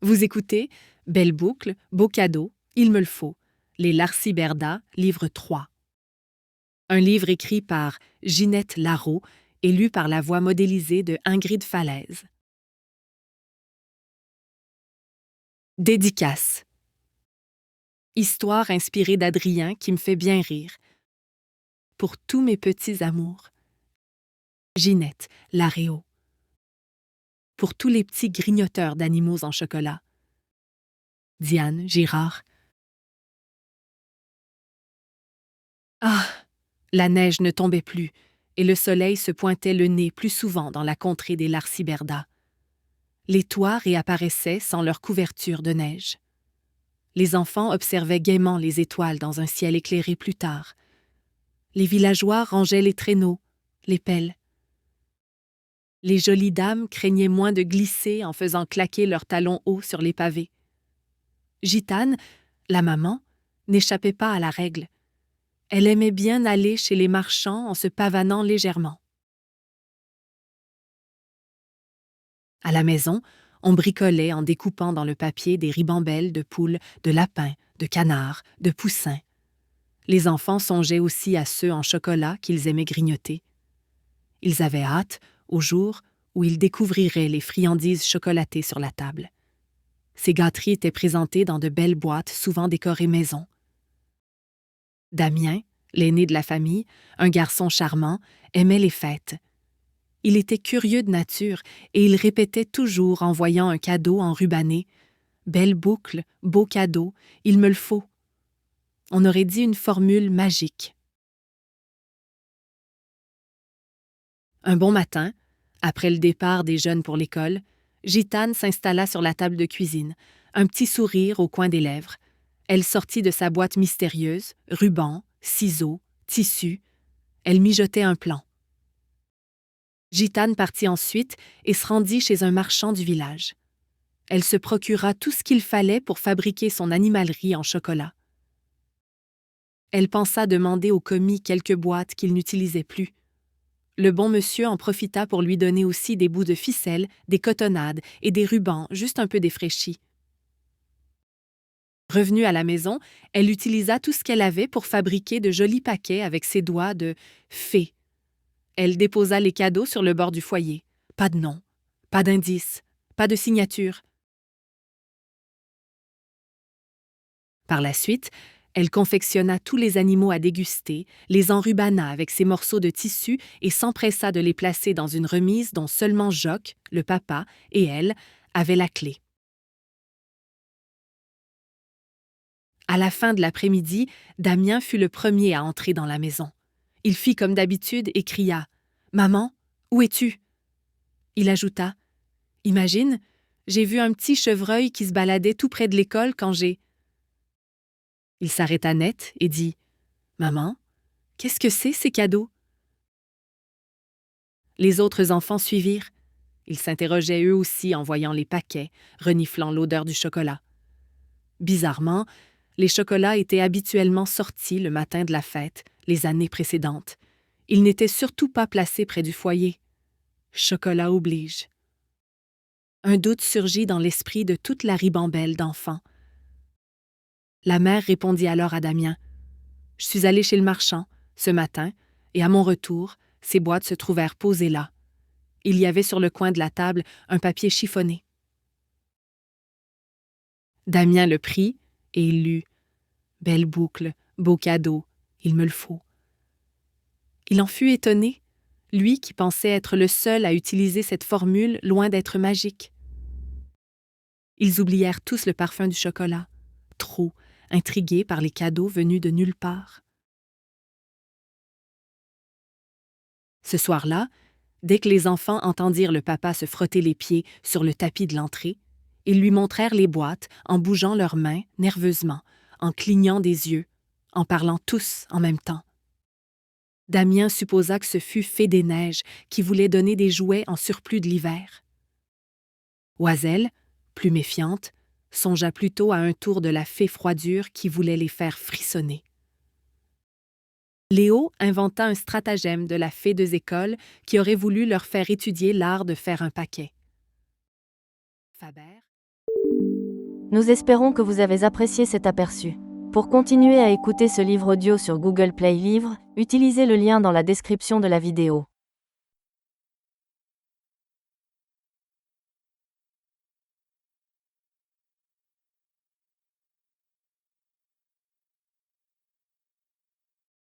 Vous écoutez Belle boucle, beau cadeau, il me le faut. Les Larciberda, livre 3. Un livre écrit par Ginette Larreau et lu par la voix modélisée de Ingrid Falaise. Dédicace. Histoire inspirée d'Adrien qui me fait bien rire. Pour tous mes petits amours. Ginette Larreau. Pour tous les petits grignoteurs d'animaux en chocolat. Diane Girard. Ah! La neige ne tombait plus, et le soleil se pointait le nez plus souvent dans la contrée des Larciberda. Les toits réapparaissaient sans leur couverture de neige. Les enfants observaient gaiement les étoiles dans un ciel éclairé plus tard. Les villageois rangeaient les traîneaux, les pelles. Les jolies dames craignaient moins de glisser en faisant claquer leurs talons hauts sur les pavés. Gitane, la maman, n'échappait pas à la règle. Elle aimait bien aller chez les marchands en se pavanant légèrement. À la maison, on bricolait en découpant dans le papier des ribambelles de poules, de lapins, de canards, de poussins. Les enfants songeaient aussi à ceux en chocolat qu'ils aimaient grignoter. Ils avaient hâte au jour où ils découvriraient les friandises chocolatées sur la table. Ces gâteries étaient présentées dans de belles boîtes souvent décorées maison. Damien, l'aîné de la famille, un garçon charmant, aimait les fêtes. Il était curieux de nature et il répétait toujours en voyant un cadeau enrubanné « Belle boucle, beau cadeau, il me le faut ». On aurait dit une formule magique. Un bon matin, après le départ des jeunes pour l'école, Gitane s'installa sur la table de cuisine, un petit sourire au coin des lèvres. Elle sortit de sa boîte mystérieuse, rubans, ciseaux, tissus. Elle mijotait un plan. Gitane partit ensuite et se rendit chez un marchand du village. Elle se procura tout ce qu'il fallait pour fabriquer son animalerie en chocolat. Elle pensa demander au commis quelques boîtes qu'il n'utilisait plus. Le bon monsieur en profita pour lui donner aussi des bouts de ficelle, des cotonnades et des rubans juste un peu défraîchis. Revenue à la maison, elle utilisa tout ce qu'elle avait pour fabriquer de jolis paquets avec ses doigts de fée. Elle déposa les cadeaux sur le bord du foyer. Pas de nom, pas d'indice, pas de signature. Par la suite, elle confectionna tous les animaux à déguster, les enrubana avec ses morceaux de tissu et s'empressa de les placer dans une remise dont seulement Jock, le papa, et elle avaient la clé. À la fin de l'après-midi, Damien fut le premier à entrer dans la maison. Il fit comme d'habitude et cria « Maman, où es-tu » Il ajouta « Imagine, j'ai vu un petit chevreuil qui se baladait tout près de l'école quand j'ai… » Il s'arrêta net et dit « Maman, qu'est-ce que c'est ces cadeaux ?» Les autres enfants suivirent. Ils s'interrogeaient eux aussi en voyant les paquets, reniflant l'odeur du chocolat. Bizarrement, les chocolats étaient habituellement sortis le matin de la fête, les années précédentes. Ils n'étaient surtout pas placés près du foyer. Chocolat oblige. Un doute surgit dans l'esprit de toute la ribambelle d'enfants. La mère répondit alors à Damien. « Je suis allée chez le marchand, ce matin, et à mon retour, ces boîtes se trouvèrent posées là. Il y avait sur le coin de la table un papier chiffonné. » Damien le prit, et il lut « Belle boucle, beau cadeau, il me le faut. » Il en fut étonné, lui qui pensait être le seul à utiliser cette formule loin d'être magique. Ils oublièrent tous le parfum du chocolat, trop intrigués par les cadeaux venus de nulle part. Ce soir-là, dès que les enfants entendirent le papa se frotter les pieds sur le tapis de l'entrée, ils lui montrèrent les boîtes en bougeant leurs mains nerveusement, en clignant des yeux, en parlant tous en même temps. Damien supposa que ce fût Fée des Neiges qui voulait donner des jouets en surplus de l'hiver. Oiselle, plus méfiante, songea plutôt à un tour de la Fée Froidure qui voulait les faire frissonner. Léo inventa un stratagème de la Fée des Écoles qui aurait voulu leur faire étudier l'art de faire un paquet. Faber Nous espérons que vous avez apprécié cet aperçu. Pour continuer à écouter ce livre audio sur Google Play Livres, utilisez le lien dans la description de la vidéo.